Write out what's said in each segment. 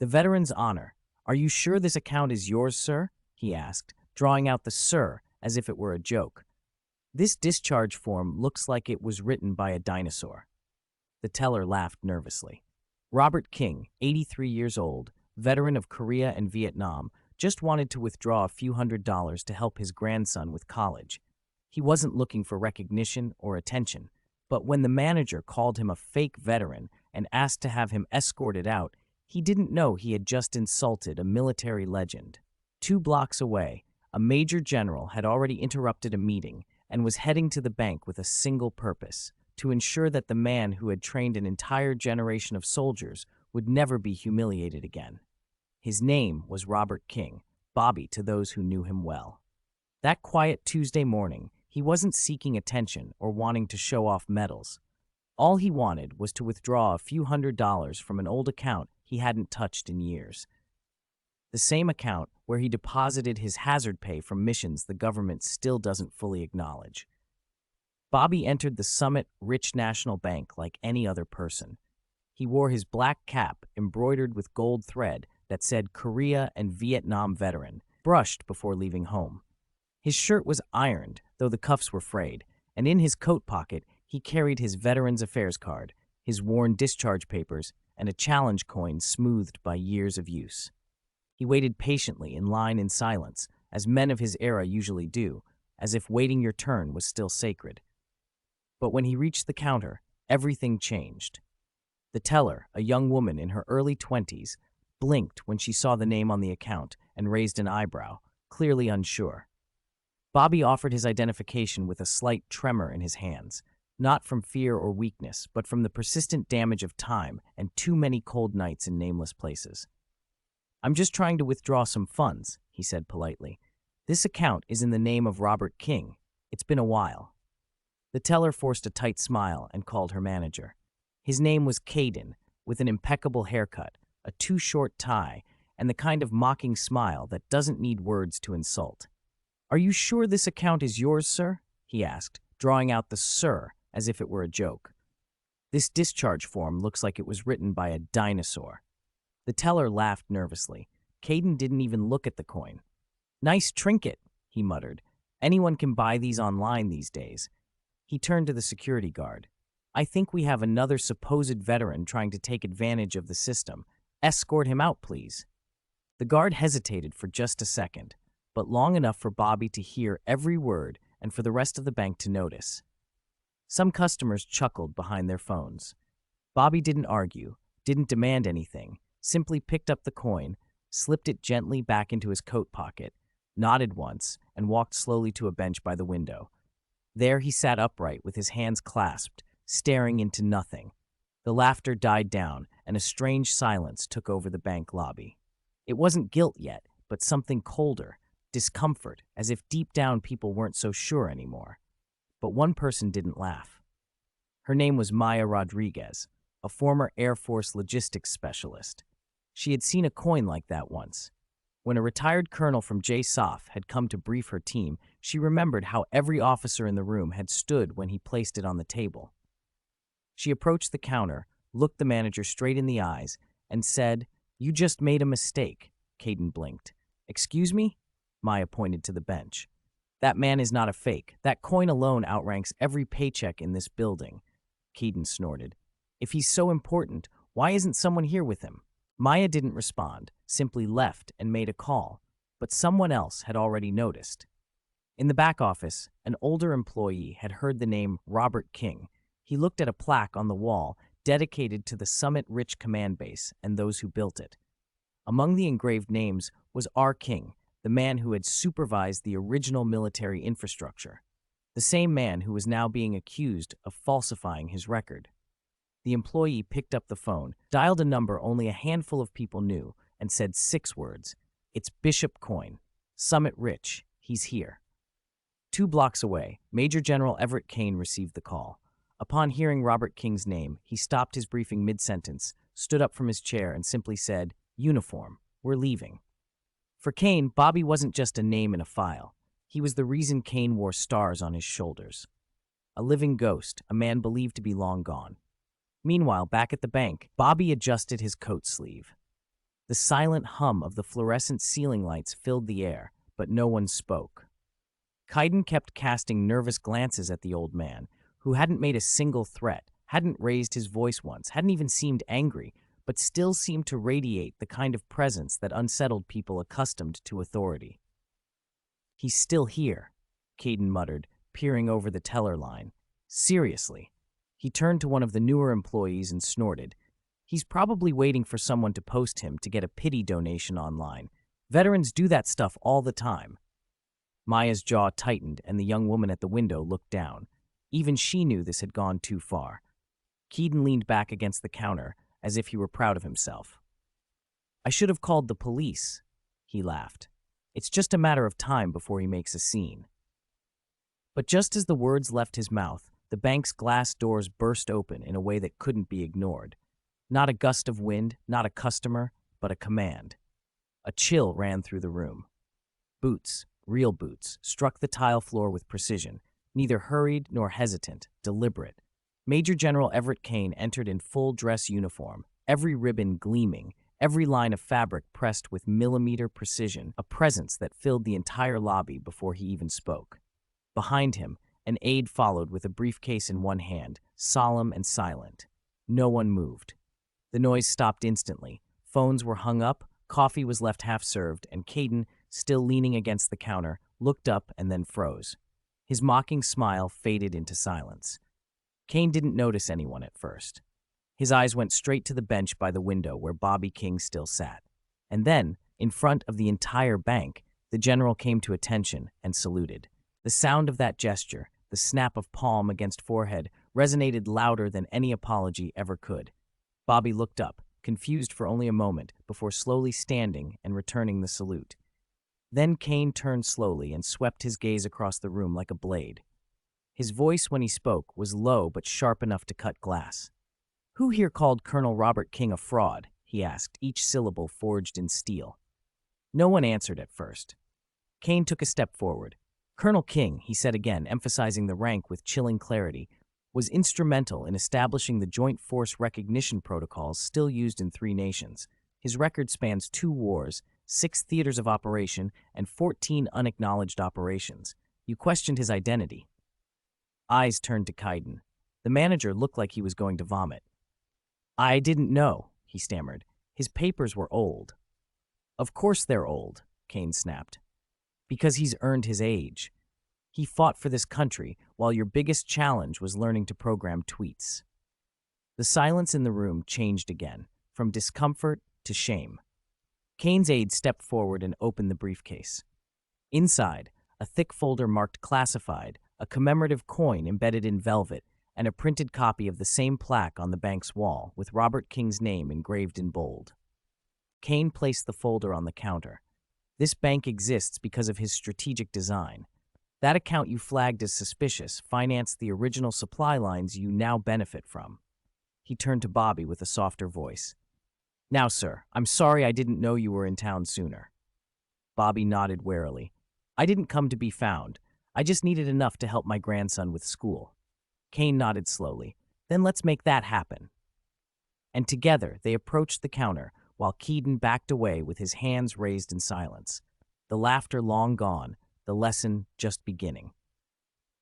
The veteran's honor. Are you sure this account is yours, sir? He asked, drawing out the sir as if it were a joke. This discharge form looks like it was written by a dinosaur. The teller laughed nervously. Robert King, 83 years old, veteran of Korea and Vietnam, just wanted to withdraw a few $100s to help his grandson with college. He wasn't looking for recognition or attention, but when the manager called him a fake veteran and asked to have him escorted out, he didn't know he had just insulted a military legend. 2 blocks away, a major general had already interrupted a meeting and was heading to the bank with a single purpose: to ensure that the man who had trained an entire generation of soldiers would never be humiliated again. His name was Robert King, Bobby to those who knew him well. That quiet Tuesday morning, he wasn't seeking attention or wanting to show off medals. All he wanted was to withdraw a few $100s from an old account he hadn't touched in years. The same account where he deposited his hazard pay from missions the government still doesn't fully acknowledge. Bobby entered the Summit Rich National Bank like any other person. He wore his black cap embroidered with gold thread that said Korea and Vietnam veteran, brushed before leaving home. His shirt was ironed, though the cuffs were frayed, and in his coat pocket he carried his Veterans Affairs card, his worn discharge papers, and a challenge coin smoothed by years of use. He waited patiently in line in silence, as men of his era usually do, as if waiting your turn was still sacred. But when he reached the counter, everything changed. The teller, a young woman in her early 20s, blinked when she saw the name on the account and raised an eyebrow, clearly unsure. Bobby offered his identification with a slight tremor in his hands, not from fear or weakness, but from the persistent damage of time and too many cold nights in nameless places. "I'm just trying to withdraw some funds," he said politely. "This account is in the name of Robert King. It's been a while." The teller forced a tight smile and called her manager. His name was Caden, with an impeccable haircut, a too-short tie, and the kind of mocking smile that doesn't need words to insult. "Are you sure this account is yours, sir?" he asked, drawing out the sir as if it were a joke. "This discharge form looks like it was written by a dinosaur." The teller laughed nervously. Caden didn't even look at the coin. "Nice trinket," he muttered. "Anyone can buy these online these days." He turned to the security guard. "I think we have another supposed veteran trying to take advantage of the system. Escort him out, please." The guard hesitated for just a second, but long enough for Bobby to hear every word and for the rest of the bank to notice. Some customers chuckled behind their phones. Bobby didn't argue, didn't demand anything, simply picked up the coin, slipped it gently back into his coat pocket, nodded once, and walked slowly to a bench by the window. There he sat upright with his hands clasped, staring into nothing. The laughter died down, and a strange silence took over the bank lobby. It wasn't guilt yet, but something colder, discomfort, as if deep down people weren't so sure anymore. But one person didn't laugh. Her name was Maya Rodriguez, a former Air Force logistics specialist. She had seen a coin like that once. When a retired colonel from JSOF had come to brief her team, she remembered how every officer in the room had stood when he placed it on the table. She approached the counter, looked the manager straight in the eyes, and said, "You just made a mistake." Caden blinked. "Excuse me?" Maya pointed to the bench. "That man is not a fake. That coin alone outranks every paycheck in this building." Caden snorted. "If he's so important, why isn't someone here with him?" Maya didn't respond, simply left and made a call, but someone else had already noticed. In the back office, an older employee had heard the name Robert King. He looked at a plaque on the wall dedicated to the Summit Rich Command Base and those who built it. Among the engraved names was R. King, the man who had supervised the original military infrastructure, the same man who was now being accused of falsifying his record. The employee picked up the phone, dialed a number only a handful of people knew, and said 6 words. "It's Bishop Coyne. Summit Rich. He's here." 2 blocks away, Major General Kane received the call. Upon hearing Robert King's name, he stopped his briefing mid-sentence, stood up from his chair, and simply said, "Uniform. We're leaving." For Kane, Bobby wasn't just a name in a file. He was the reason Kane wore stars on his shoulders. A living ghost, a man believed to be long gone. Meanwhile, back at the bank, Bobby adjusted his coat sleeve. The silent hum of the fluorescent ceiling lights filled the air, but no one spoke. Kaiden kept casting nervous glances at the old man, who hadn't made a single threat, hadn't raised his voice once, hadn't even seemed angry, but still seemed to radiate the kind of presence that unsettled people accustomed to authority. "He's still here," Kaiden muttered, peering over the teller line. "Seriously." He turned to one of the newer employees and snorted. "He's probably waiting for someone to post him to get a pity donation online. Veterans do that stuff all the time." Maya's jaw tightened, and the young woman at the window looked down. Even she knew this had gone too far. Keaton leaned back against the counter, as if he were proud of himself. "I should have called the police," he laughed. "It's just a matter of time before he makes a scene." But just as the words left his mouth, the bank's glass doors burst open in a way that couldn't be ignored. Not a gust of wind, not a customer, but a command. A chill ran through the room. Boots, real boots, struck the tile floor with precision, neither hurried nor hesitant, deliberate. Major General Everett Kane entered in full dress uniform, every ribbon gleaming, every line of fabric pressed with millimeter precision, a presence that filled the entire lobby before he even spoke. Behind him, an aide followed with a briefcase in one hand, solemn and silent. No one moved. The noise stopped instantly. Phones were hung up, coffee was left half-served, and Caden, still leaning against the counter, looked up and then froze. His mocking smile faded into silence. Kane didn't notice anyone at first. His eyes went straight to the bench by the window where Bobby King still sat. And then, in front of the entire bank, the general came to attention and saluted. The sound of that gesture, the snap of palm against forehead, resonated louder than any apology ever could. Bobby looked up, confused for only a moment, before slowly standing and returning the salute. Then Kane turned slowly and swept his gaze across the room like a blade. His voice, when he spoke, was low but sharp enough to cut glass. "Who here called Colonel Robert King a fraud?" he asked, each syllable forged in steel. No one answered at first. Kane took a step forward. "Colonel King," he said again, emphasizing the rank with chilling clarity, was instrumental in establishing the joint force recognition protocols still used in 3 nations. His record spans 2 wars, 6 theaters of operation, and 14 unacknowledged operations. You questioned his identity. Eyes turned to Kaiden. The manager looked like he was going to vomit. "I didn't know," he stammered. "His papers were old." "Of course they're old," Kane snapped. "Because he's earned his age. He fought for this country while your biggest challenge was learning to program tweets." The silence in the room changed again, from discomfort to shame. Kane's aide stepped forward and opened the briefcase. Inside, a thick folder marked classified, a commemorative coin embedded in velvet, and a printed copy of the same plaque on the bank's wall with Robert King's name engraved in bold. Kane placed the folder on the counter. "This bank exists because of his strategic design. That account you flagged as suspicious financed the original supply lines you now benefit from." He turned to Bobby with a softer voice. "Now, sir, I'm sorry I didn't know you were in town sooner." Bobby nodded warily. "I didn't come to be found. I just needed enough to help my grandson with school." Kane nodded slowly. "Then let's make that happen." And together they approached the counter while Keaton backed away with his hands raised in silence. The laughter long gone, the lesson just beginning.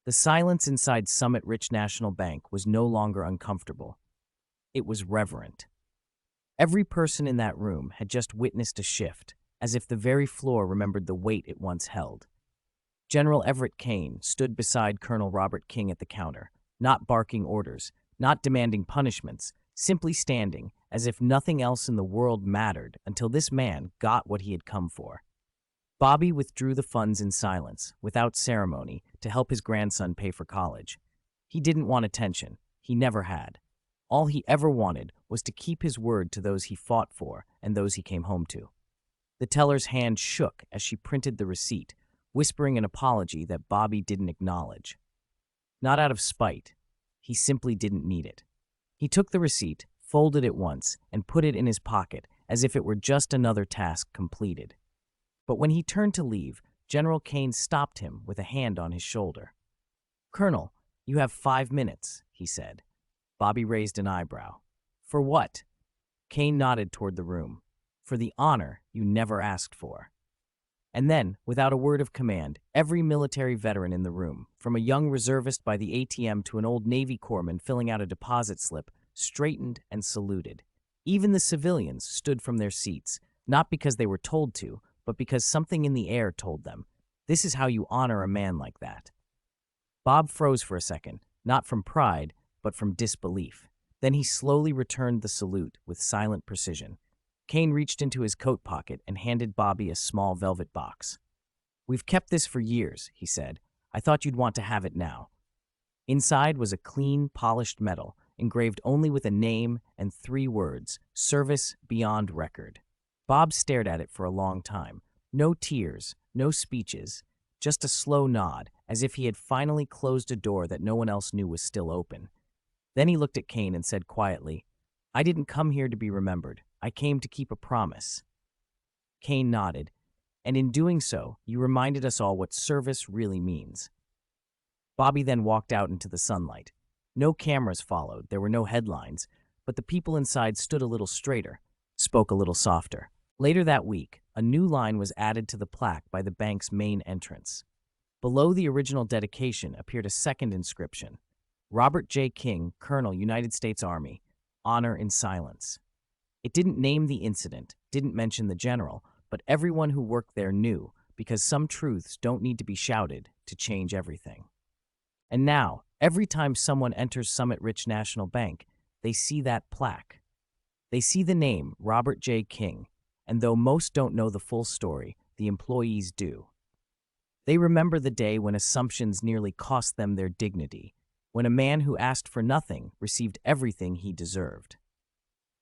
The silence inside Summit Rich National Bank was no longer uncomfortable. It was reverent. Every person in that room had just witnessed a shift, as if the very floor remembered the weight it once held. General Everett Kane stood beside Colonel Robert King at the counter, not barking orders, not demanding punishments, simply standing as if nothing else in the world mattered until this man got what he had come for. Bobby withdrew the funds in silence, without ceremony, to help his grandson pay for college. He didn't want attention. He never had. All he ever wanted was to keep his word to those he fought for and those he came home to. The teller's hand shook as she printed the receipt, whispering an apology that Bobby didn't acknowledge. Not out of spite. He simply didn't need it. He took the receipt, folded it once, and put it in his pocket as if it were just another task completed. But when he turned to leave, General Kane stopped him with a hand on his shoulder. "Colonel, you have 5 minutes," he said. Bobby raised an eyebrow. "For what?" Kane nodded toward the room. for the honor you never asked for. And then, without a word of command, every military veteran in the room, from a young reservist by the ATM to an old Navy corpsman filling out a deposit slip, straightened and saluted. Even the civilians stood from their seats, not because they were told to, but because something in the air told them. This is how you honor a man like that. Bob froze for a second, not from pride, but from disbelief. Then he slowly returned the salute with silent precision. Kane reached into his coat pocket and handed Bobby a small velvet box. "We've kept this for years," he said. "I thought you'd want to have it now." Inside was a clean, polished metal, engraved only with a name and 3 words, "Service Beyond Record." Bob stared at it for a long time. No tears, no speeches, just a slow nod, as if he had finally closed a door that no one else knew was still open. Then he looked at Kane and said quietly, "I didn't come here to be remembered. I came to keep a promise." Kane nodded, "And in doing so, you reminded us all what service really means." Bobby then walked out into the sunlight. No cameras followed, there were no headlines, but the people inside stood a little straighter, spoke a little softer. Later that week, a new line was added to the plaque by the bank's main entrance. Below the original dedication appeared a second inscription: Robert J. King, Colonel, United States Army, honor in silence. It didn't name the incident, didn't mention the general, but everyone who worked there knew, because some truths don't need to be shouted to change everything. And now, every time someone enters Summit Ridge National Bank, they see that plaque. They see the name Robert J. King, and though most don't know the full story, the employees do. They remember the day when assumptions nearly cost them their dignity, when a man who asked for nothing received everything he deserved.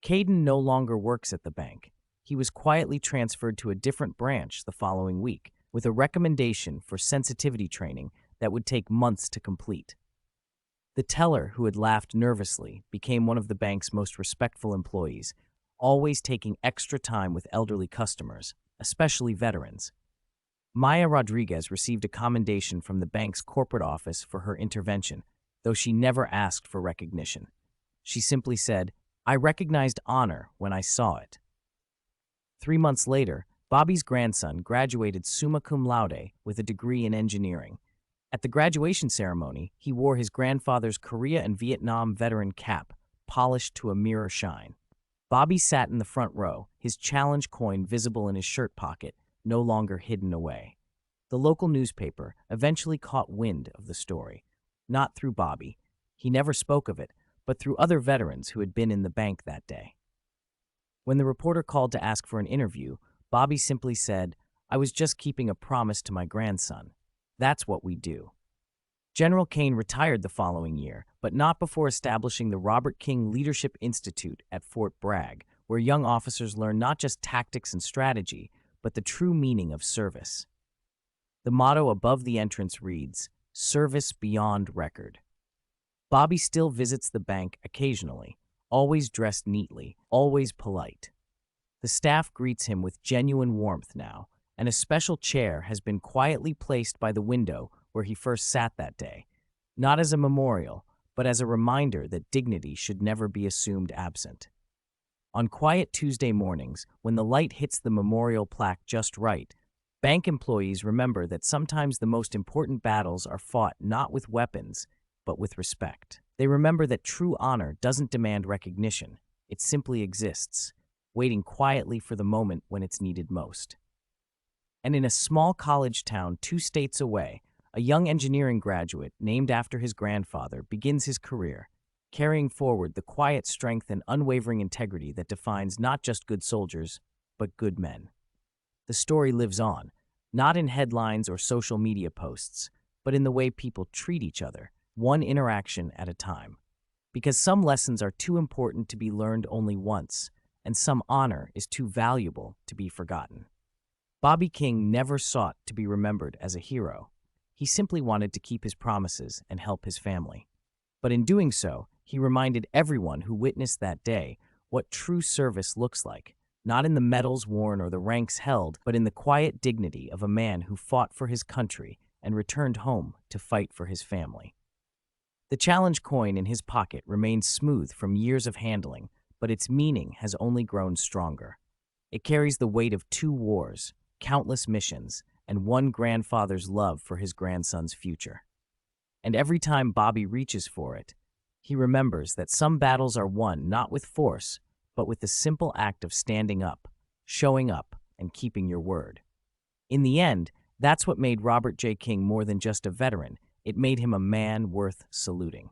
Caden no longer works at the bank. He was quietly transferred to a different branch the following week, with a recommendation for sensitivity training that would take months to complete. The teller, who had laughed nervously, became one of the bank's most respectful employees, always taking extra time with elderly customers, especially veterans. Maya Rodriguez received a commendation from the bank's corporate office for her intervention, though she never asked for recognition. She simply said, "I recognized honor when I saw it." 3 months later, Bobby's grandson graduated summa cum laude with a degree in engineering. At the graduation ceremony, he wore his grandfather's Korea and Vietnam veteran cap, polished to a mirror shine. Bobby sat in the front row, his challenge coin visible in his shirt pocket, no longer hidden away. The local newspaper eventually caught wind of the story, not through Bobby. He never spoke of it, but through other veterans who had been in the bank that day. When the reporter called to ask for an interview, Bobby simply said, "I was just keeping a promise to my grandson. That's what we do." General Kane retired the following year, but not before establishing the Robert King Leadership Institute at Fort Bragg, where young officers learn not just tactics and strategy, but the true meaning of service. The motto above the entrance reads, "Service Beyond Record." Bobby still visits the bank occasionally, always dressed neatly, always polite. The staff greets him with genuine warmth now, and a special chair has been quietly placed by the window where he first sat that day, not as a memorial, but as a reminder that dignity should never be assumed absent. On quiet Tuesday mornings, when the light hits the memorial plaque just right, bank employees remember that sometimes the most important battles are fought not with weapons, but with respect. They remember that true honor doesn't demand recognition, it simply exists, waiting quietly for the moment when it's needed most. And in a small college town 2 states away, a young engineering graduate named after his grandfather begins his career, carrying forward the quiet strength and unwavering integrity that defines not just good soldiers, but good men. The story lives on, not in headlines or social media posts, but in the way people treat each other, one interaction at a time. Because some lessons are too important to be learned only once, and some honor is too valuable to be forgotten. Bobby King never sought to be remembered as a hero. He simply wanted to keep his promises and help his family. But in doing so, he reminded everyone who witnessed that day what true service looks like, not in the medals worn or the ranks held, but in the quiet dignity of a man who fought for his country and returned home to fight for his family. The challenge coin in his pocket remains smooth from years of handling, but its meaning has only grown stronger. It carries the weight of 2 wars, countless missions, and one grandfather's love for his grandson's future. And every time Bobby reaches for it, he remembers that some battles are won not with force, but with the simple act of standing up, showing up, and keeping your word. In the end, that's what made Robert J. King more than just a veteran. It made him a man worth saluting.